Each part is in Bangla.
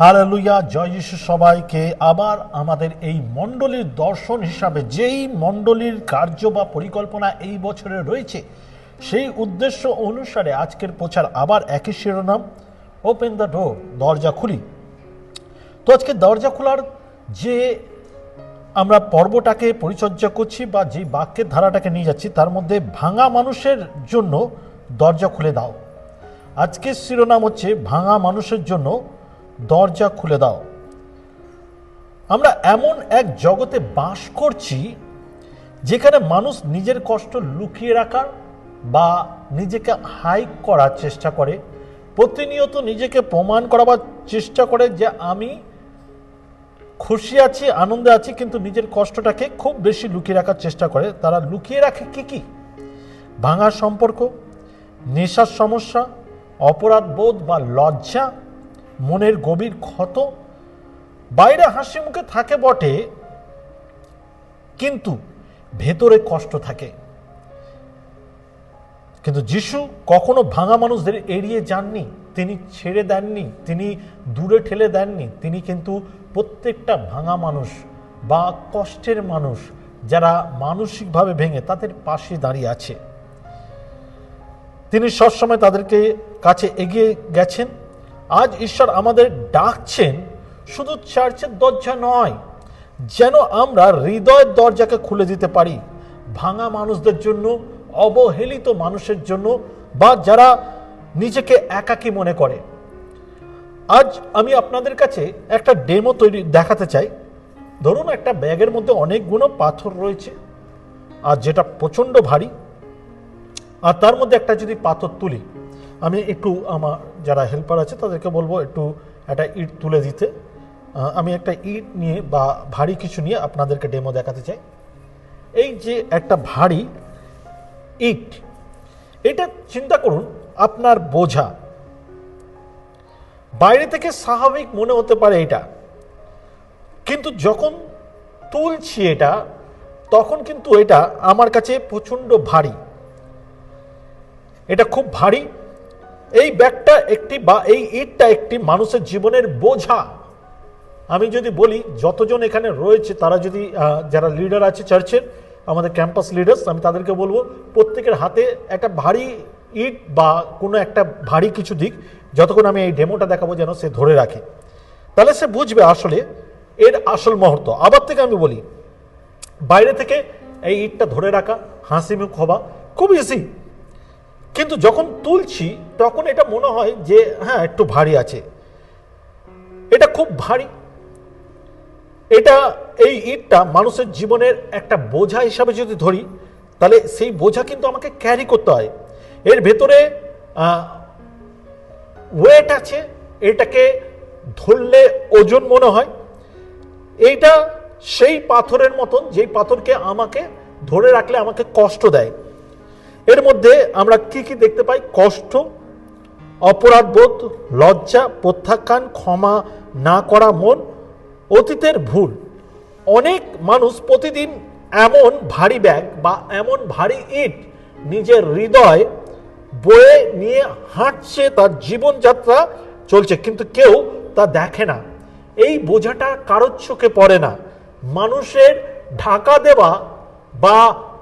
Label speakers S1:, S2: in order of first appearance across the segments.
S1: হালেলুয়া, জয় যিশু। সবাইকে আবার আমাদের এই মণ্ডলীর দর্শন হিসাবে যেই মণ্ডলীর কার্য বা পরিকল্পনা এই বছরে রয়েছে, সেই উদ্দেশ্য অনুসারে আজকের প্রচার আবার একই শিরোনাম, ওপেন দ্য ডোর, দরজা খুলি। তো আজকে দরজা খোলার যে আমরা পর্বটাকে পরিচর্যা করছি বা যে বাক্যের ধারাটাকে নিয়ে যাচ্ছি, তার মধ্যে ভাঙা মানুষের জন্য দরজা খুলে দাও। আজকের শিরোনাম হচ্ছে ভাঙা মানুষের জন্য দরজা খুলে দাও। আমরা এমন এক জগতে বাস করছি যেখানে মানুষ নিজের কষ্ট লুকিয়ে রাখার বা নিজেকে হাইড করার চেষ্টা করে, প্রতিনিয়ত নিজেকে প্রমাণ করাবার চেষ্টা করে যে আমি খুশি আছি, আনন্দে আছি, কিন্তু নিজের কষ্টটাকে খুব বেশি লুকিয়ে রাখার চেষ্টা করে। তারা লুকিয়ে রাখে কি? ভাঙা সম্পর্ক, নেশার সমস্যা, অপরাধ বোধ বা লজ্জা, মনের গভীর ক্ষত। বাইরে হাসি মুখে থাকে বটে, কিন্তু ভেতরে কষ্ট থাকে। কিন্তু যিশু কখনো ভাঙা মানুষদের এড়িয়ে যাননি, তিনি ছেড়ে দেননি, তিনি দূরে ঠেলে দেননি। তিনি কিন্তু প্রত্যেকটা ভাঙা মানুষ বা কষ্টের মানুষ, যারা মানসিকভাবে ভেঙে, তাদের পাশে দাঁড়িয়ে আছে। তিনি সবসময় তাদেরকে কাছে এগিয়ে গেছেন। আজ ঈশ্বর আমাদের ডাকছেন শুধু চার্চের দরজা নয়, যেন আমরা হৃদয়ের দরজাকে খুলে দিতে পারি ভাঙা মানুষদের জন্য, অবহেলিত মানুষের জন্য, বা যারা নিজেকে একাকী মনে করে। আজ আমি আপনাদের কাছে একটা ডেমো দেখাতে চাই। ধরুন একটা ব্যাগের মধ্যে অনেকগুলো পাথর রয়েছে, আর যেটা প্রচণ্ড ভারী, আর তার মধ্যে একটা যদি পাথর তুলি, আমি একটু আমার যারা হেল্পার আছে তাদেরকে বলবো একটু একটা ইট তুলে দিতে। আমি একটা ইট নিয়ে বা ভারী কিছু নিয়ে আপনাদেরকে ডেমো দেখাতে চাই। এই যে একটা ভারী ইট, এটা চিন্তা করুন আপনার বোঝা। বাইরে থেকে স্বাভাবিক মনে হতে পারে এটা, কিন্তু যখন তুলছি এটা, তখন কিন্তু এটা আমার কাছে প্রচণ্ড ভারী। এটা খুব ভারী। এই ব্যাগটা একটি বা এই ইটটা একটি মানুষের জীবনের বোঝা। আমি যদি বলি যতজন এখানে রয়েছে, তারা যদি যারা লিডার আছে চার্চের, আমাদের ক্যাম্পাস লিডার্স, আমি তাদেরকে বলবো প্রত্যেকের হাতে একটা ভারী ইট বা কোনো একটা ভারী কিছু দিক, যতক্ষণ আমি এই ডেমোটা দেখাবো যেন সে ধরে রাখে, তাহলে সে বুঝবে আসলে এর আসল মুহূর্ত। আবার থেকে আমি বলি, বাইরে থেকে এই ইটটা ধরে রাখা, হাসি মুখ হওয়া খুব ইজি, কিন্তু যখন তুলছি তখন এটা মনে হয় যে হ্যাঁ একটু ভারী আছে, এটা খুব ভারী। এটা এই ইটটা মানুষের জীবনের একটা বোঝা হিসাবে যদি ধরি, তাহলে সেই বোঝা কিন্তু আমাকে ক্যারি করতে হয়। এর ভেতরে ওয়েট আছে, এটাকে ধরলে ওজন মনে হয়। এইটা সেই পাথরের মতন, যেই পাথরকে আমাকে ধরে রাখলে আমাকে কষ্ট দেয়। এর মধ্যে আমরা কি কি দেখতে পাই? কষ্ট, অপরাধবোধ, লজ্জা, প্রত্যাখ্যান, ক্ষমা না করা মন, অতীতের ভুল। অনেক মানুষ প্রতিদিন এমন ভারী ব্যাগ বা এমন ভারী ইট নিজের হৃদয় বয়ে নিয়ে হাঁটছে, তার জীবনযাত্রা চলছে, কিন্তু কেউ তা দেখে না। এই বোঝাটা কারোর চোখে পড়ে না। মানুষের ঢাকা দেওয়া বা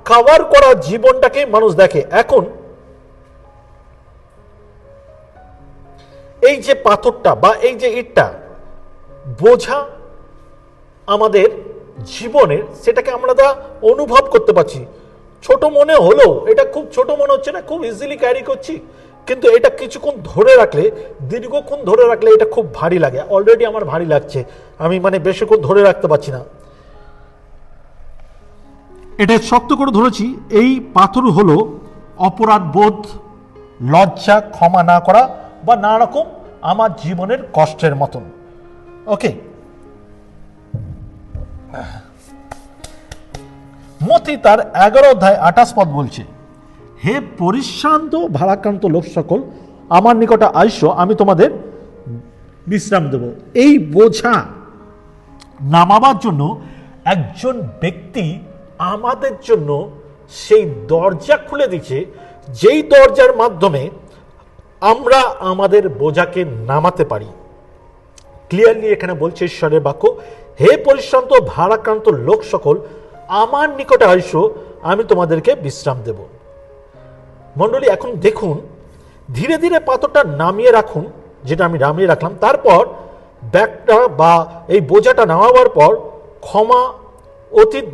S1: কভার করা জীবনটাকে মানুষ দেখে। এখন এই যে পাথরটা বা এই যে ইটটা বোঝা আমাদের জীবনের, সেটাকে আমরা অনুভব করতে পারছি। ছোট মনে হলেও এটা খুব ছোট মনে হচ্ছে না, খুব ইজিলি ক্যারি করছি, কিন্তু এটা কিছুক্ষণ ধরে রাখলে, দীর্ঘক্ষণ ধরে রাখলে এটা খুব ভারী লাগে। অলরেডি আমার ভারী লাগছে, আমি বেশিক্ষণ ধরে রাখতে পারছি না। এটা শক্ত করে ধরেছি। এই পাথর হলো অপরাধ বোধ, লজ্জা, ক্ষমা না করা বা নানা রকম আমার জীবনের কষ্টের মতন। ওকে, মতি তার 11:28 বলছে, হে পরিশ্রান্ত ভারাক্রান্ত লোক সকল, আমার নিকটে আইসো, আমি তোমাদের বিশ্রাম দেব। এই বোঝা নামাবার জন্য একজন ব্যক্তি আমাদের জন্য সেই দরজা খুলে দিচ্ছে, যেই দরজার মাধ্যমে আমরা আমাদের বোঝাকে নামাতে পারি। ক্লিয়ারলি এখানে বলছে ঈশ্বরের বাক্য, হে পরিশ্রান্ত ভারাক্রান্ত লোক সকল, আমার নিকটে আইসো, আমি তোমাদেরকে বিশ্রাম দেব। মণ্ডলী, এখন দেখুন, ধীরে ধীরে পাথরটা নামিয়ে রাখুন, যেটা আমি নামিয়ে রাখলাম। তারপর ব্যাগটা বা এই বোঝাটা নামাবার পর ক্ষমা অতীত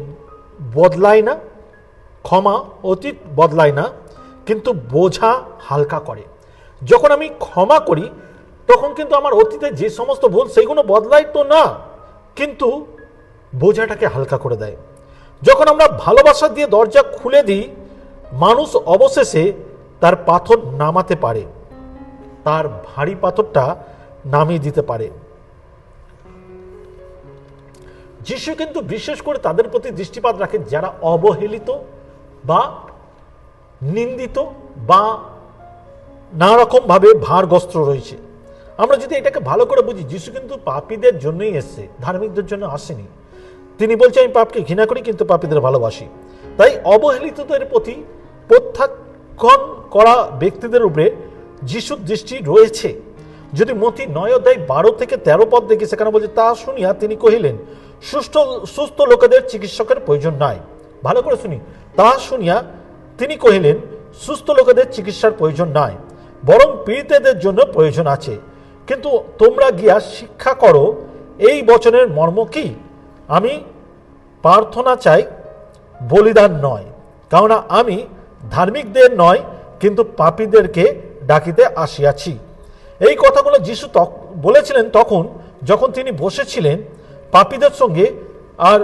S1: বদলায় না, ক্ষমা অতীত বদলায় না, কিন্তু বোঝা হালকা করে। যখন আমি ক্ষমা করি তখন কিন্তু আমার অতীতে যে সমস্ত ভুল সেগুলো বদলায় তো না, কিন্তু বোঝাটাকে হালকা করে দেয়। যখন আমরা ভালোবাসা দিয়ে দরজা খুলে দিই, মানুষ অবশেষে তার পাথর নামাতে পারে, তার ভারী পাথরটা নামিয়ে দিতে পারে। যিশু কিন্তু বিশেষ করে তাদের প্রতি দৃষ্টিপাত রাখেন যারা অবহেলিত বা নিন্দিত বা নানা রকম ভাবে ভারগ্রস্ত রয়েছে। আমরা যদি এটাকে ভালো করে বুঝি, যিশু কিন্তু পাপীদের জন্যই এসেছে, ধার্মিকদের জন্য আসেনি। তিনি বলছেন, আমি পাপকে ঘৃণা করি কিন্তু পাপীদের ভালোবাসি। তাই অবহেলিতদের প্রতি প্রত্যাখ্যান করা ব্যক্তিদের উপরে যিশুর দৃষ্টি রয়েছে। যদি মথি 9:12-13 দেখি, সেখানে বলছে, তা শুনিয়া তিনি কহিলেন, সুস্থ লোকেদের চিকিৎসকের প্রয়োজন নাই। ভালো করে শুনি, তা শুনিয়া তিনি কহিলেন, সুস্থ লোকেদের চিকিৎসার প্রয়োজন নাই, বরং পীড়িতদের জন্য প্রয়োজন আছে। কিন্তু তোমরা গিয়া শিক্ষা করো, এই বচনের মর্ম কি? আমি প্রার্থনা চাই, বলিদান নয়, কারণ আমি ধার্মিকদের নয় কিন্তু পাপীদেরকে ডাকিতে আসিয়াছি। এই কথাগুলো যিশু বলেছিলেন তখন যখন তিনি বসেছিলেন পাপীদের সঙ্গে আর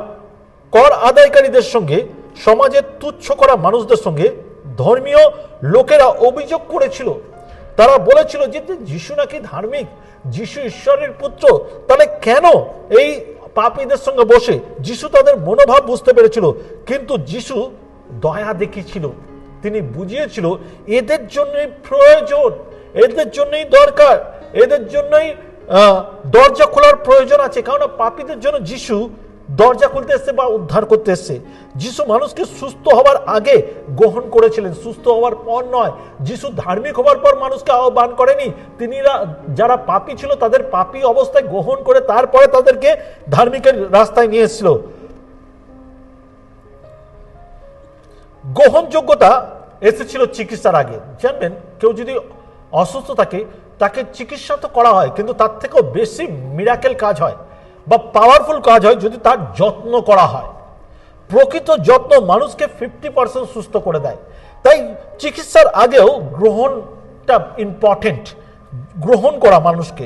S1: কর আদায়কারীদের সঙ্গে, সমাজের তুচ্ছ করা মানুষদের সঙ্গে। ধর্মীয় লোকেরা অভিযোগ করেছিল, তারা বলেছিল যে যিশু নাকি ধার্মিক, যিশু ঈশ্বরের পুত্র, তাহলে কেন এই পাপীদের সঙ্গে বসে? যিশু তাদের মনোভাব বুঝতে পেরেছিল, কিন্তু যিশু দয়া দেখিয়েছিল। তিনি বুঝিয়েছিল এদের জন্যই প্রয়োজন, এদের জন্যই দরকার, এদের জন্যই দরজা খোলার প্রয়োজন আছে। কারণ পাপীদের জন্য যিশু দরজা খুলতে এসছে বা উদ্ধার করতে এসছে। যিশু মানুষকে সুস্থ হওয়ার আগে গ্রহণ করেছিলেন, সুস্থ হওয়ার পর নয়। যিশু ধার্মিক হওয়ার পর মানুষকে আহ্বান করেনি, তিনি যারা পাপী ছিল তাদের পাপী অবস্থায় গ্রহণ করে তারপরে তাদেরকে ধার্মিকের রাস্তায় নিয়ে এসেছিল। গ্রহণযোগ্যতা এসেছিল চিকিৎসার আগে। জানবেন, কেউ যদি অসুস্থ থাকে তাকে চিকিৎসা তো করা হয়, কিন্তু তার থেকেও বেশি মিরাকেল কাজ হয় বা পাওয়ারফুল কাজ হয় যদি তার যত্ন করা হয়। প্রকৃত যত্ন মানুষকে 50% সুস্থ করে দেয়। তাই চিকিৎসার আগেও গ্রহণটা ইম্পর্টেন্ট, গ্রহণ করা মানুষকে।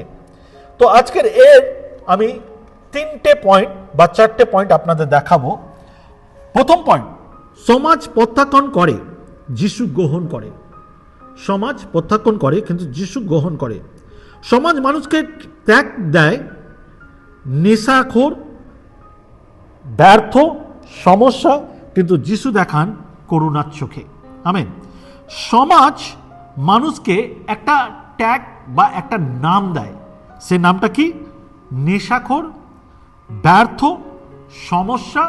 S1: তো আজকের আমি 3টে পয়েন্ট বা 4টে পয়েন্ট আপনাদের দেখাবো। প্রথম পয়েন্ট, সমাজ প্রত্যাখ্যান করে, যিশু গ্রহণ করে। সমাজ প্রত্যাখ্যান করে কিন্তু যিশু গ্রহণ করে। সমাজ মানুষকে ত্যাগ দেয়, নেশাখোর, ব্যর্থ, সমস্যা, কিন্তু যিশু দেখান করুণার চোখে। আমেন। সমাজ মানুষকে একটা ট্যাগ বা একটা নাম দেয়, সে নামটা কি? নেশাখোর, ব্যর্থ, সমস্যা,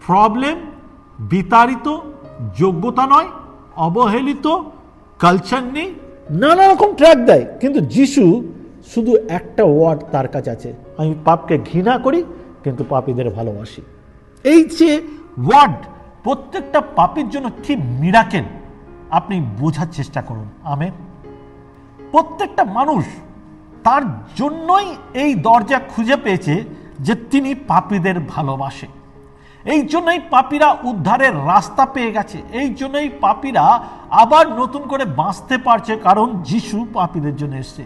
S1: প্রবলেম, বিতাড়িত, যোগ্যতা নয়, অবহেলিত, কালচার নেই, নানা রকম ট্র্যাক দেয়। কিন্তু যিশু শুধু একটা ওয়ার্ড তার কাছে আছে, আমি পাপকে ঘৃণা করি কিন্তু পাপীদের ভালোবাসি। এই যে ওয়ার্ড প্রত্যেকটা পাপীর জন্য কি মিরাকেল, আপনি বোঝার চেষ্টা করুন। আমেন। প্রত্যেকটা মানুষ তার জন্যই এই দরজা খুঁজে পেয়েছে যে তিনি পাপীদের ভালোবাসে। এই জন্যই পাপীরা উদ্ধারের রাস্তা পেয়ে গেছে, এই জন্যই পাপীরা আবার নতুন করে বাঁচতে পারছে, কারণ যিশু পাপীদের জন্য এসেছে।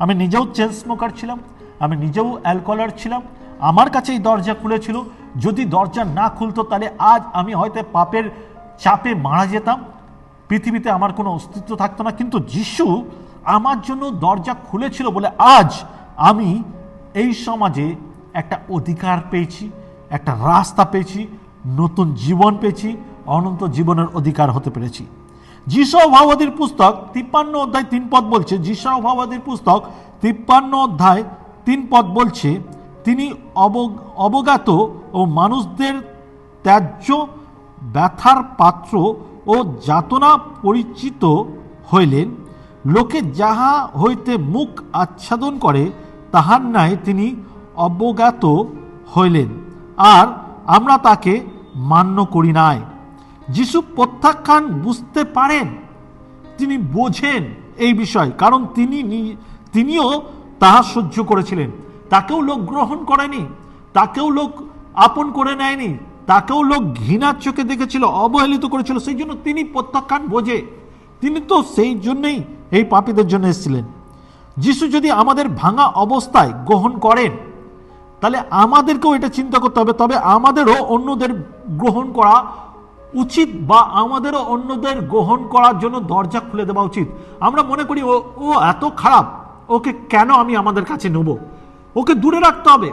S1: আমি নিজেও চেন স্মোকার ছিলাম, আমি নিজেও অ্যালকোহলার ছিলাম, আমার কাছে এই দরজা খুলেছিল। যদি দরজা না খুলতো তাহলে আজ আমি হয়তো পাপের চাপে মারা যেতাম, পৃথিবীতে আমার কোনো অস্তিত্ব থাকতো না। কিন্তু যিশু আমার জন্য দরজা খুলেছিল বলে আজ আমি এই সমাজে একটা অধিকার পেয়েছি, একটা রাস্তা পেয়েছি, নতুন জীবন পেয়েছি, অনন্ত জীবনের অধিকার হতে পেরেছি। যিশাও ভাবাদীর পুস্তক 53:3 বলছে, যিশাও ভাবাদীর পুস্তক 53:3 বলছে, তিনি অবজ্ঞাত ও মানুষদের ত্যায্য, ব্যথার পাত্র ও যাতনা পরিচিত হইলেন। লোকে যাহা হইতে মুখ আচ্ছাদন করে তাহার ন্যায় তিনি অবজ্ঞাত হইলেন, আর আমরা তাকে মান্য করি নাই। যিশু প্রত্যাখ্যান বুঝতে পারেন, তিনি বোঝেন এই বিষয়, কারণ তিনিও তাহা সহ্য করেছিলেন। তাকেও লোক গ্রহণ করেনি, তাকেও লোক আপন করে নেয়নি, তাকেও লোক ঘৃণার চোখে দেখেছিল, অবহেলিত করেছিল। সেই জন্য তিনি প্রত্যাখ্যান বোঝে। তিনি তো সেই জন্যই এই পাপীদের জন্য এসেছিলেন। যিশু যদি আমাদের ভাঙা অবস্থায় গ্রহণ করেন, তাহলে আমাদেরকেও এটা চিন্তা করতে হবে, তবে আমাদেরও অন্যদের গ্রহণ করা উচিত, বা আমাদেরও অন্যদের গ্রহণ করার জন্য দরজা খুলে দেওয়া উচিত। আমরা মনে করি ও এত খারাপ, ওকে কেন আমি আমাদের কাছে নেব, ওকে দূরে রাখতে হবে,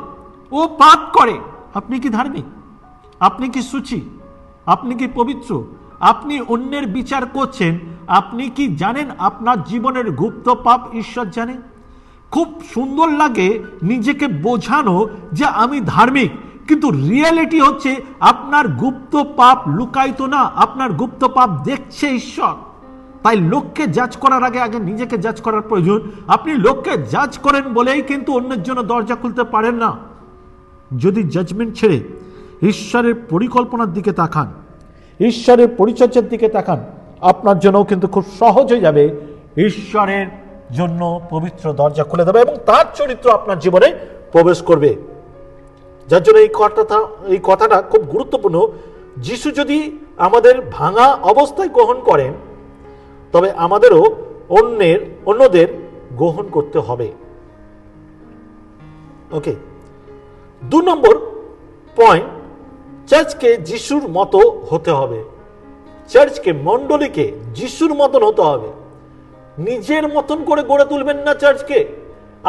S1: ও পাপ করে। আপনি কি ধার্মিক? আপনি কি সূচি? আপনি কি পবিত্র? আপনি অন্যের বিচার করছেন, আপনি কি জানেন আপনার জীবনের গুপ্ত পাপ ঈশ্বর জানে? খুব সুন্দর লাগে নিজেকে বোঝানো যে আমি ধার্মিক, কিন্তু রিয়েলিটি হচ্ছে আপনার গুপ্ত পাপ লুকায়িত না, আপনার গুপ্ত পাপ দেখছে ঈশ্বর। তাই লোককে জাজ করার আগে নিজেকে জাজ করার প্রয়োজন। আপনি লোককে জাজ করেন বলেই কিন্তু অন্যের জন্য দরজা খুলতে পারেন না। যদি জাজমেন্ট ছেড়ে ঈশ্বরের পরিকল্পনার দিকে তাকান, ঈশ্বরের পরিচর্যার দিকে তাকান, আপনার জন্যও কিন্তু খুব সহজ হয়ে যাবে ঈশ্বরের জন্য পবিত্র দরজা খুলে দেবে এবং তার চরিত্র আপনার জীবনে প্রবেশ করবে। যার জন্য এই কথাটা খুব গুরুত্বপূর্ণ। যিশু যদি আমাদের ভাঙা অবস্থায় গ্রহণ করেন, তবে আমাদেরও অন্যদের গ্রহণ করতে হবে। ওকে, 2 নম্বর পয়েন্ট, চার্চকে যিশুর মতো হতে হবে। চার্চকে, মণ্ডলীকে যিশুর মতন হতে হবে। নিজের মতন করে গড়ে তুলবেন না চার্চকে।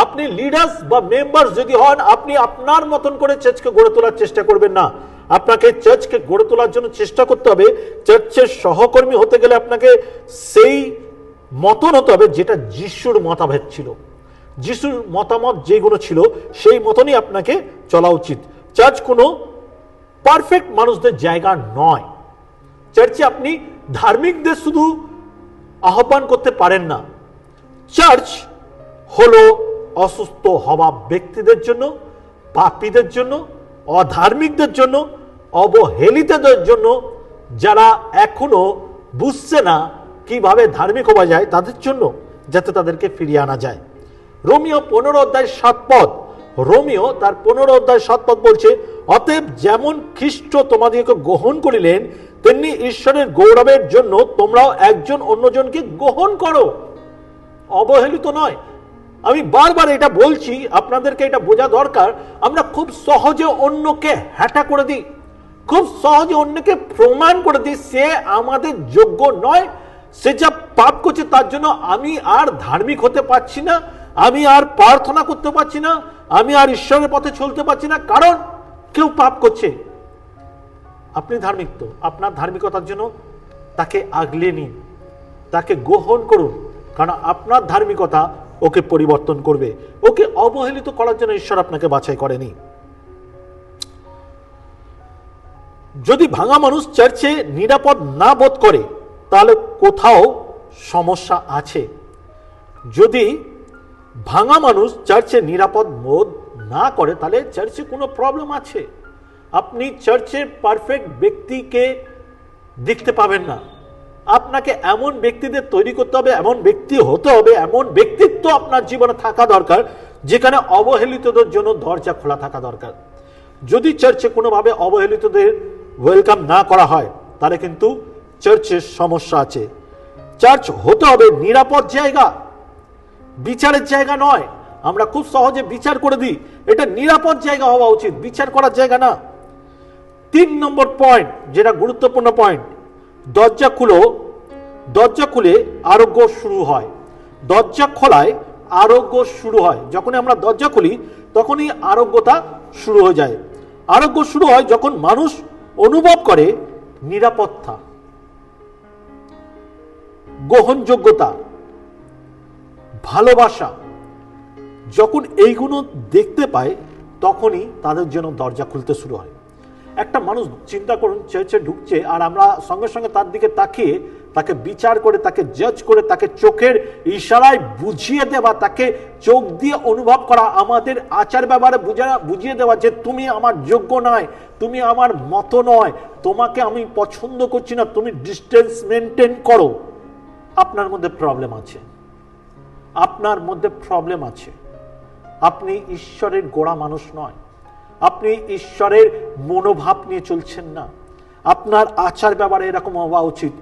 S1: আপনি লিডার্স বা মেম্বার যদি হন, আপনি আপনার মতন করে চার্চকে গড়ে তোলার চেষ্টা করবেন না। আপনাকে চার্চকে গড়ে তোলার জন্য চেষ্টা করতে হবে। চার্চের সহকর্মী হতে গেলে আপনাকে সেই মতন হতে হবে যেটা যিশুর মতামত ছিল, যিশুর মতামত যেগুলো ছিল সেই মতনই আপনাকে চলা উচিত। চার্চ কোনো পারফেক্ট মানুষদের জায়গা নয়। চার্চে আপনি ধার্মিকদের শুধু আহ্বান করতে পারেন না। চার্চ হলো অসুস্থ হওয়া ব্যক্তিদের জন্য, পাপীদের জন্য, অধার্মিকদের জন্য, অবহেলিতদের জন্য, যারা এখনো বুঝছে না কিভাবে ধার্মিক হওয়া যায়, তাদের জন্য, যাতে তাদেরকে ফিরিয়ে আনা যায়। রোমিও 15:7 রোমিও তার 15:7 বলছে, অতএব যেমন খ্রিস্ট তোমাদেরকে গ্রহণ করিলেন, তেমনি ঈশ্বরের গৌরবের জন্য তোমরাও একজন অন্যজনকে গ্রহণ করো। অবহেলিত নয়। আমি বারবার এটা বলছি, আপনাদেরকে এটা বোঝা দরকার। আমরা খুব সহজে অন্যকে হ্যাটা করে দিই, খুব সহজে অন্যকে প্রমাণ করে দিই সে আমাদের যোগ্য নয়, সে যা পাপ করছে তার জন্য আমি আর ধার্মিক হতে পারছি না, আমি আর প্রার্থনা করতে পারছি না, আমি আর ঈশ্বরের পথে চলতে পারছি না, কারণ কেউ পাপ করছে। আপনি ধার্মিক তো, আপনার ধার্মিকতার জন্য তাকে আগলে নিন, তাকে গ্রহণ করুন, কারণ আপনার ধার্মিকতা ওকে পরিবর্তন করবে। ওকে অবহেলিত করার জন্য ঈশ্বর আপনাকে বাছাই করেনি। যদি ভাঙা মানুষ চার্চে নিরাপদ না বোধ করে, তাহলে কোথাও সমস্যা আছে। যদি ভাঙা মানুষ চার্চে নিরাপদ বোধ না করে, তাহলে চার্চে কোনো প্রবলেম আছে। আপনি চার্চের পারফেক্ট ব্যক্তিকে দেখতে পাবেন না। আপনাকে এমন ব্যক্তিদের তৈরি করতে হবে, এমন ব্যক্তি হতে হবে, এমন ব্যক্তিত্ব আপনার জীবনে থাকা দরকার যেখানে অবহেলিতদের জন্য দরজা খোলা থাকা দরকার। যদি চার্চে কোনোভাবে অবহেলিতদের ওয়েলকাম না করা হয়, তাহলে কিন্তু চার্চের সমস্যা আছে। চার্চ হতে হবে নিরাপদ জায়গা, বিচারের জায়গা নয়। আমরা খুব সহজে বিচার করে দিই, এটা নিরাপদ জায়গা হওয়া উচিত, বিচার করার জায়গা না। 3 নম্বর পয়েন্ট, যেটা গুরুত্বপূর্ণ পয়েন্ট, দরজা খুলে আরোগ্য শুরু হয়। দরজা খোলায় আরোগ্য শুরু হয়। যখনই আমরা দরজা খুলি তখনই আরোগ্যতা শুরু হয়ে যায়। আরোগ্য শুরু হয় যখন মানুষ অনুভব করে নিরাপত্তা, গ্রহণযোগ্যতা, ভালোবাসা। যখন এইগুলো দেখতে পায় তখনই তাদের জন্য দরজা খুলতে শুরু হয়। একটা মানুষ চিন্তা করুন, চার্চে ঢুকছে আর আমরা সঙ্গে সঙ্গে তার দিকে তাকিয়ে তাকে বিচার করে, তাকে জাজ করে, তাকে চোখের ইশারায় বুঝিয়ে দেওয়া, তাকে চোখ দিয়ে অনুভব করা, আমাদের আচার ব্যবহারে বুঝিয়ে দেওয়া যে তুমি আমার যোগ্য নয়, তুমি আমার মতো নয়, তোমাকে আমি পছন্দ করছি না, তুমি ডিস্টেন্স মেনটেন করো। আপনার মধ্যে প্রবলেম আছে, আপনার মধ্যে প্রবলেম আছে। আপনি ঈশ্বরের গোড়া মানুষ নয়, আপনি ঈশ্বরের মনোভাব নিয়ে চলছেন না। আপনার আচার ব্যবহার এরকম হওয়া উচিত,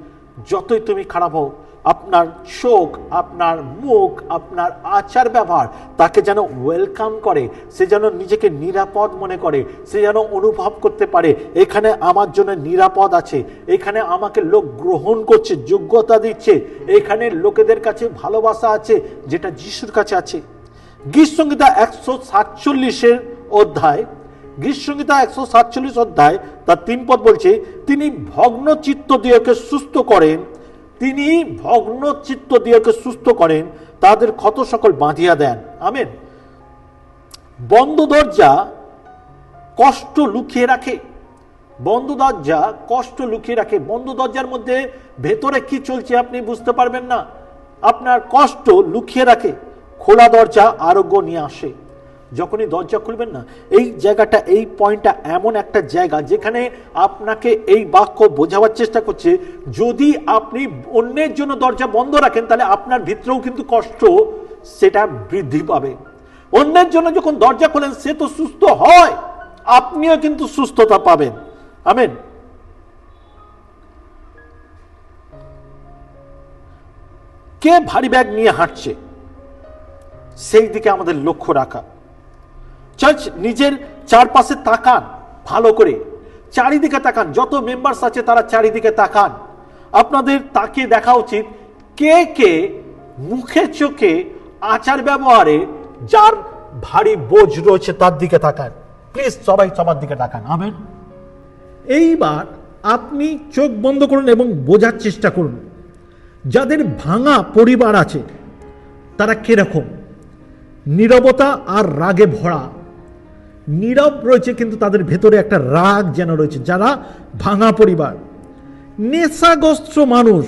S1: যতই তুমি খারাপ হও, আপনার চোখ, আপনার মুখ, আপনার আচার ব্যবহার তাকে যেন ওয়েলকাম করে, সে যেন নিজেকে নিরাপদ মনে করে, সে যেন অনুভব করতে পারে এখানে আমার জন্য নিরাপদ আছে, এখানে আমাকে লোক গ্রহণ করছে, যোগ্যতা দিচ্ছে, এখানে লোকেদের কাছে ভালোবাসা আছে যেটা যিশুর কাছে আছে। গীতসংহিতা 147 অধ্যায়, গীতসংহিতা 147 অধ্যায় তার 3 পদ বলছে, তিনি ভগ্ন চিত্ত দিয়েকে সুস্থ করেন, তিনি ভগ্ন চিত্ত দিয়েকে সুস্থ করেন, তাদের ক্ষত সকল বাঁধিয়া দেন। আমেন। বন্ধ দরজা কষ্ট লুকিয়ে রাখে, বন্ধ দরজা কষ্ট লুকিয়ে রাখে। বন্ধ দরজার মধ্যে ভেতরে কি চলছে আপনি বুঝতে পারবেন না, আপনার কষ্ট লুকিয়ে রাখে। খোলা দরজা আরোগ্য নিয়ে আসে। যখনই দরজা খুলবেন না, এই জায়গাটা, এই পয়েন্টটা এমন একটা জায়গা যেখানে আপনাকে এই বাক্য বোঝাবার চেষ্টা করছে, যদি আপনি অন্যের জন্য দরজা বন্ধ রাখেন তাহলে আপনার ভিতরেও কিন্তু কষ্ট সেটা বৃদ্ধি পাবে। অন্যের জন্য যখন দরজা খোলেন সে তো সুস্থ হয়, আপনিও কিন্তু সুস্থতা পাবেন। আমেন। কে ভারী ব্যাগ নিয়ে হাঁটছে সেই দিকে আমাদের লক্ষ্য রাখা। চার্চ নিজের চারপাশে তাকান, ভালো করে চারিদিকে তাকান, যত মেম্বার্স আছে তারা চারিদিকে তাকান। আপনাদের তাকিয়ে দেখা উচিত কে কে মুখে চোখে আচার ব্যবহারে যার ভারী বোঝ রয়েছে তার দিকে তাকান। প্লিজ সবাই সবার দিকে তাকান। আমেন। এইবার আপনি চোখ বন্ধ করুন এবং বোঝার চেষ্টা করুন যাদের ভাঙা পরিবার আছে তারা কিরকম, নীরবতা আর রাগে ভরা, নীরব রয়েছে কিন্তু তাদের ভেতরে একটা রাগ যেন রয়েছে। যারা ভাঙা পরিবার, নেশাগ্রস্ত মানুষ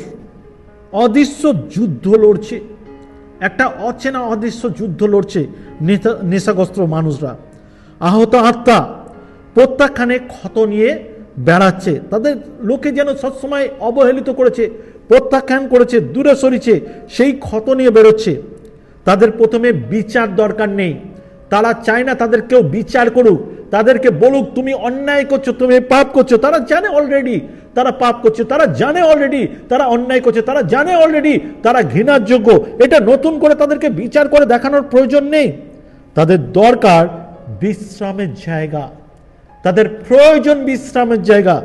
S1: অদৃশ্য যুদ্ধ লড়ছে, একটা অচেনা অদৃশ্য যুদ্ধ লড়ছে নেশাগ্রস্ত মানুষরা। আহত আত্মা প্রত্যাখ্যানে ক্ষত নিয়ে বেড়াচ্ছে, তাদের লোকে যেন সবসময় অবহেলিত করেছে, প্রত্যাখ্যান করেছে, দূরে সরিয়েছে, সেই ক্ষত নিয়ে বেরোচ্ছে। তাদের প্রথমে বিচার দরকার নেই, তারা চায় না তাদের কেউ বিচার করুক, তাদেরকে বলুক তুমি অন্যায় করছো, তুমি পাপ করছো। তারা জানে অলরেডি তারা পাপ করছে, তারা জানে অলরেডি তারা অন্যায় করছে, তারা জানে অলরেডি তারা ঘৃণার যোগ্য। এটা নতুন করে তাদেরকে বিচার করে দেখানোর প্রয়োজন নেই। তাদের দরকার বিশ্রামের জায়গা, তাদের প্রয়োজন বিশ্রামের জায়গা,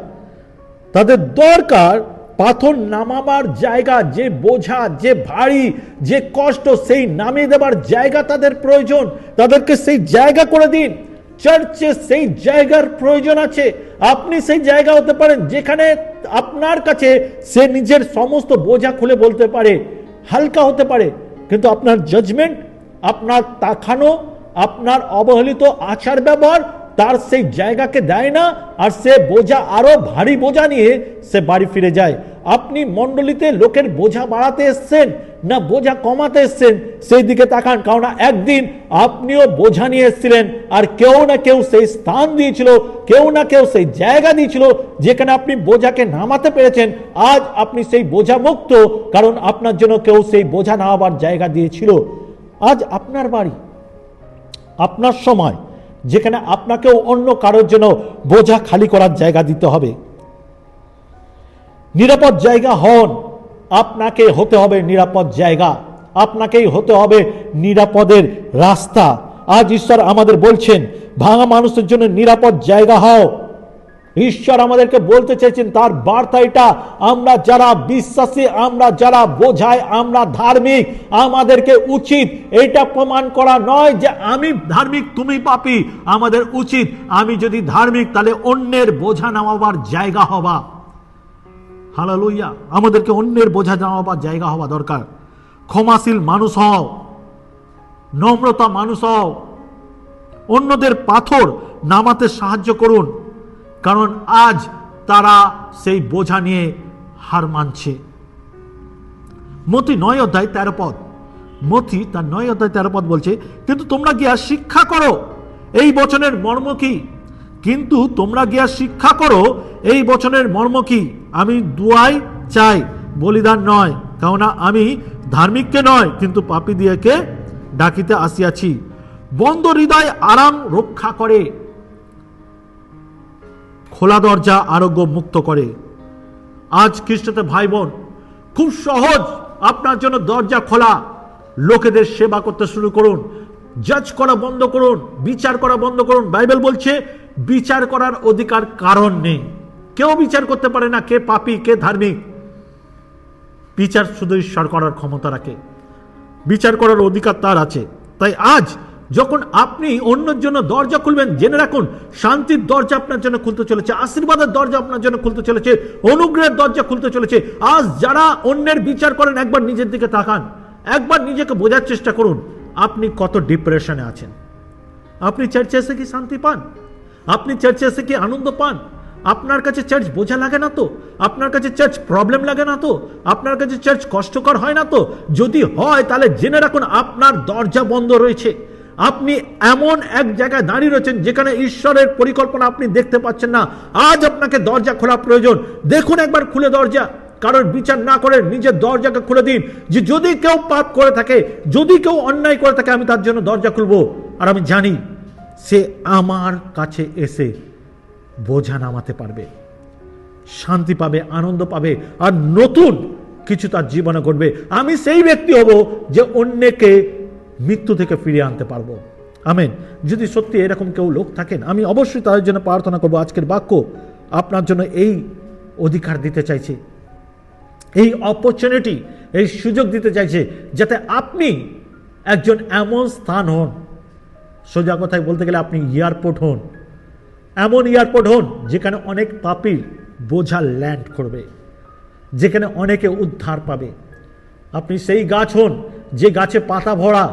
S1: তাদের দরকার পাথর নামাবার জায়গা, যে বোঝা, যে ভারী, যে কষ্ট সেই নামিয়ে দেবার জায়গা তাদের প্রয়োজন। তাদেরকে সেই জায়গা করে দিন। চার্চে সেই জায়গার প্রয়োজন আছে। আপনি সেই জায়গা হতে পারেন যেখানে আপনার কাছে সে নিজের সমস্ত বোঝা খুলে বলতে পারে, হালকা হতে পারে, কিন্তু আপনার জাজমেন্ট, আপনার তাকানো, আপনার অবহেলিত আচার ব্যবহার তার সেই জায়গাকে দেয় না, আর সে বোঝা আরো ভারী বোঝা নিয়ে সে বাড়ি ফিরে যায়। আপনি মণ্ডলীতে লোকের বোঝা বাড়াতে এসছেন না বোঝা কমাতে এসছেন সেই দিকে তাকান, কারণ একদিন আপনিও বোঝা নিয়ে এসেছিলেন আর কেউ না কেউ সেই স্থান দিয়েছিল, কেউ না কেউ সেই জায়গা দিয়েছিল যেখানে আপনি বোঝাকে নামাতে পেরেছেন। আজ আপনি সেই বোঝা মুক্ত, কারণ আপনার জন্য কেউ সেই বোঝা নামাবার জায়গা দিয়েছিল। আজ আপনার বাড়ি, আপনার সময়, যেখানে আপনাকেও অন্য কারোর জন্য বোঝা খালি করার জায়গা দিতে হবে। নিরাপদ জায়গা হন, আপনাকে হতে হবে নিরাপদ জায়গা, আপনাকেই হতে হবে নিরাপদের রাস্তা। আজ ঈশ্বর আমাদের বলছেন ভাঙা মানুষের জন্য নিরাপদ জায়গা হও। ঈশ্বর আমাদেরকে বলতে চাইছেন, তার বার্তা এটা, আমরা যারা বিশ্বাসী, আমরা যারা বোঝায়, আমরা ধার্মিক, আমাদেরকে উচিত এটা প্রমাণ করা নয় যে আমি ধার্মিক তুমি পাপী। আমাদের উচিত আমি যদি ধার্মিক তাহলে অন্যের বোঝা নামাবার জায়গা হওয়া। হালেলুয়া। আমাদেরকে অন্যের বোঝা নামাবার জায়গা হওয়া দরকার। ক্ষমাশীল মানুষ হও, নম্রতা মানুষ হও, অন্যদের পাথর নামাতে সাহায্য করুন, কারণ আজ তারা সেই বোঝা নিয়ে হার মানছে। মতি 9 অধ্যায় 13 পদ, মতি তার 9 অধ্যায় 13 পদ বলছে, কিন্তু তোমরা গিয়া শিক্ষা করো এই বচনের মর্ম কি? কিন্তু তোমরা গিয়া শিক্ষা করো এই বচনের মর্ম কি? আমি দুয়াই চাই, বলিদান নয়, কারণ আমি ধার্মিককে নয় কিন্তু পাপী দিয়েকে ডাকিতে আসিয়াছি। বন্ধ হৃদয় আরাম রক্ষা করে, খোলা দরজা আরোগ্য মুক্ত করে। আজ খ্রিস্টতে ভাই বোন, খুব সহজ আপনার জন্য দরজা খোলা। লোকেদের সেবা করতে শুরু করুন, জাজ করা বন্ধ করুন, বিচার করা বন্ধ করুন। বাইবেল বলছে বিচার করার অধিকার কারণ নেই, কেউ বিচার করতে পারে না কে পাপী কে ধার্মিক। বিচার শুধু ঈশ্বর করার ক্ষমতা রাখে, বিচার করার অধিকার তার আছে। তাই আজ যখন আপনি অন্যের জন্য দরজা খুলবেন, জেনে রাখুন শান্তির দরজা আপনার জন্য খুলতে চলেছে, আশীর্বাদের দরজা আপনার জন্য খুলতে চলেছে, অনুগ্রহের দরজা খুলতে চলেছে। আজ যারা অন্যের বিচার করেন, একবার নিজের দিকে তাকান, একবার নিজেকে বোঝার চেষ্টা করুন আপনি কত ডিপ্রেশনে আছেন। আপনি চার্চে এসে কি শান্তি পান? আপনি চার্চে এসে কি আনন্দ পান? আপনার কাছে চার্চ বোঝা লাগে না তো? আপনার কাছে চার্চ প্রবলেম লাগে না তো? আপনার কাছে চার্চ কষ্টকর হয় না তো? যদি হয় তাহলে জেনে রাখুন আপনার দরজা বন্ধ রয়েছে। আপনি এমন এক জায়গায় দাঁড়িয়ে রয়েছেন যেখানে ঈশ্বরের পরিকল্পনা আপনি দেখতে পাচ্ছেন না। আজ আপনাকে দরজা খোলা প্রয়োজন। দেখুন একবার খুলে দরজা, কারোর বিচার না করে নিজের দরজাকে খুলে দিন, যে যদি কেউ পাপ করে থাকে, যদি কেউ অন্যায় করে থাকে, আমি তার জন্য দরজা খুলবো। আর আমি জানি সে আমার কাছে এসে বোঝা নামাতে পারবে, শান্তি পাবে, আনন্দ পাবে, আর নতুন কিছু তার জীবনে ঘটবে। আমি সেই ব্যক্তি হব যে অন্যকে মৃত্যু থেকে ফিরিয়ে আনতে পারবো। আমেন। যদি সত্যি এরকম কেউ লোক থাকেন, আমি অবশ্যই তাদের জন্য প্রার্থনা করবো। আজকের বাক্য আপনার জন্য এই অধিকার দিতে চাইছে, এই অপরচুনিটি, এই সুযোগ দিতে চাইছে, যাতে আপনি একজন এমন স্থান হন, সোজা কথায় বলতে গেলে আপনি এয়ারপোর্ট হন, এমন এয়ারপোর্ট হন যেখানে অনেক পাপীর বোঝা ল্যান্ড করবে, যেখানে অনেকে উদ্ধার পাবে। আপনি সেই গাছ হন যে গাছে পাতা ভরা,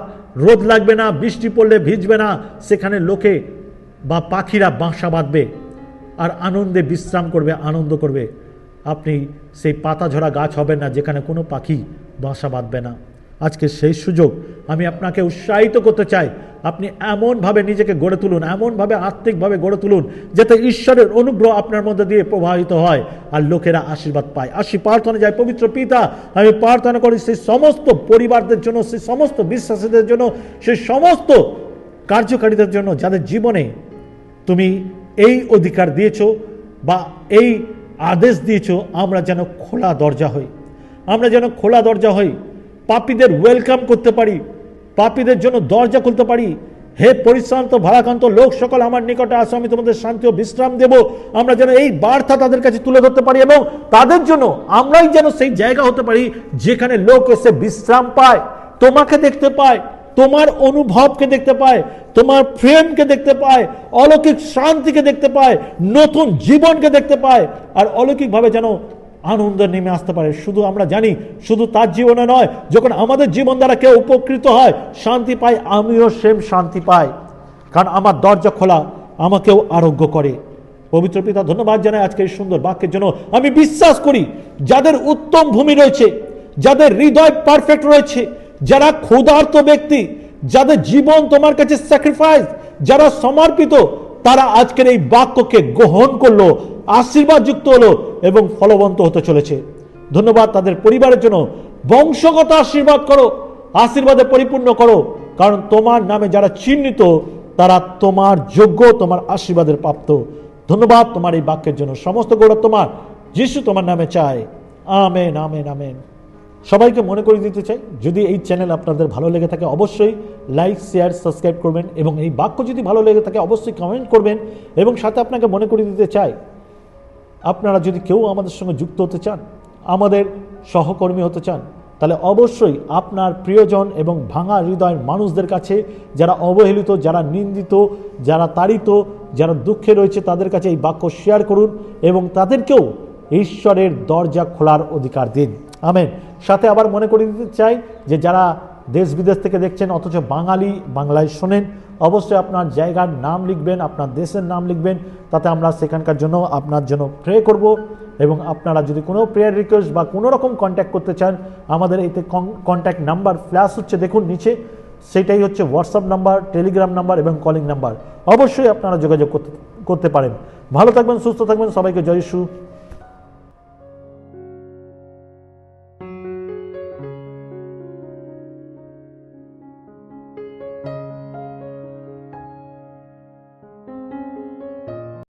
S1: রোদ লাগবে না, বৃষ্টি পড়লে ভিজবে না, সেখানে লোকে বা পাখিরা বাসা বাঁধবে আর আনন্দে বিশ্রাম করবে, আনন্দ করবে। আপনি সেই পাতা ঝরা গাছ হবেন না যেখানে কোনো পাখি বাসা বাঁধবে না। আজকে সেই সুযোগ আমি আপনাকে উৎসাহিত করতে চাই। আপনি এমনভাবে নিজেকে গড়ে তুলুন, এমনভাবে আত্মিকভাবে গড়ে তুলুন যাতে ঈশ্বরের অনুগ্রহ আপনার মধ্যে দিয়ে প্রবাহিত হয় আর লোকেরা আশীর্বাদ পায়। আসি প্রার্থনা যায়। পবিত্র পিতা, আমি প্রার্থনা করি সেই সমস্ত পরিবারদের জন্য, সেই সমস্ত বিশ্বাসীদের জন্য, সেই সমস্ত কার্যকারীদের জন্য যাদের জীবনে তুমি এই অধিকার দিয়েছো বা এই আদেশ দিয়েছো, আমরা যেন খোলা দরজা হই, আমরা যেন খোলা দরজা হই, পাপীদের ওয়েলকাম করতে পারি, পাপীদের জন্য দরজা খুলতে পারি। হে পরিশ্রান্ত ভারাক্রান্ত লোক সকল আমার নিকটে আসো, আমি তোমাদের শান্তি ও বিশ্রাম দেব। আমরা যেন এই বার্তা তাদের কাছে তুলে ধরতে পারি এবং তাদের জন্য আমরাই যেন সেই জায়গা হতে পারি যেখানে লোক এসে বিশ্রাম পায়, তোমাকে দেখতে পায়, তোমার অনুভবকে দেখতে পায়, তোমার প্রেমকে দেখতে পায়, অলৌকিক শান্তিকে দেখতে পায়, নতুন জীবনকে দেখতে পায়, আর অলৌকিকভাবে যেন আনন্দ নেমে আসতে পারে। শুধু আমরা জানি শুধু তার জীবনে নয়, যখন আমাদের জীবন দ্বারা কেউ উপকৃত হয়, শান্তি পায়, আমিও সেম শান্তি পাই, কারণ আমার দরজা খোলা, আমাকেও আরোগ্য করে। পবিত্র পিতা, ধন্যবাদ জানাই আজকে এই সুন্দর বাক্যের জন্য। আমি বিশ্বাস করি যাদের উত্তম ভূমি রয়েছে, যাদের হৃদয় পারফেক্ট রয়েছে, যারা ক্ষুধার্ত ব্যক্তি, যাদের জীবন তোমার কাছে স্যাক্রিফাইস, যারা সমর্পিত, তারা আজকের এই বাক্যকে গ্রহণ করলো, আশীর্বাদ যুক্ত হলো এবং ফলবন্ত হতে চলেছে। ধন্যবাদ তাদের পরিবারের জন্য। বংশগত আশীর্বাদ করো, আশীর্বাদে পরিপূর্ণ করো, কারণ তোমার নামে যারা চিহ্নিত তারা তোমার যোগ্য, তোমার আশীর্বাদের প্রাপ্ত। ধন্যবাদ তোমার এই বাক্যের জন্য। সমস্ত গৌরব তোমার, যিশু তোমার নামে চাই। Amen, amen, amen. সবাইকে মনে করে দিতে চাই, যদি এই চ্যানেল আপনাদের ভালো লেগে থাকে অবশ্যই লাইক, শেয়ার, সাবস্ক্রাইব করবেন এবং এই বাক্য যদি ভালো লেগে থাকে অবশ্যই কমেন্ট করবেন। এবং সাথে আপনাকে মনে করে দিতে চাই, আপনারা যদি কেউ আমাদের সঙ্গে যুক্ত হতে চান, আমাদের সহকর্মী হতে চান, তাহলে অবশ্যই আপনার প্রিয়জন এবং ভাঙা হৃদয়ের মানুষদের কাছে, যারা অবহেলিত, যারা নিন্দিত, যারা তাড়িত, যারা দুঃখে রয়েছে, তাদের কাছে এই বাক্য শেয়ার করুন এবং তাদেরকেও ঈশ্বরের দরজা খোলার অধিকার দিন। আমেন। সাথে আবার মনে করে দিতে চাই যে যারা দেশ বিদেশ থেকে দেখছেন অথচ বাংলায় শোনেন, অবশ্যই আপনার জায়গার নাম লিখবেন, আপনার দেশের নাম লিখবেন, তাতে আমরা সেখানকার জন্য আপনার জন্য প্রে করব এবং আপনারা যদি কোনো প্রেয়ার রিকোয়েস্ট বা কোনো রকম কন্ট্যাক্ট করতে চান, আমাদের এতে কন্ট্যাক্ট নাম্বার ফ্ল্যাশ হচ্ছে দেখুন নিচে, সেটাই হচ্ছে হোয়াটসঅ্যাপ নাম্বার, টেলিগ্রাম নাম্বার এবং কলিং নাম্বার। অবশ্যই আপনারা যোগাযোগ করতে পারেন। ভালো থাকবেন, সুস্থ থাকবেন, সবাইকে জয় যিশু।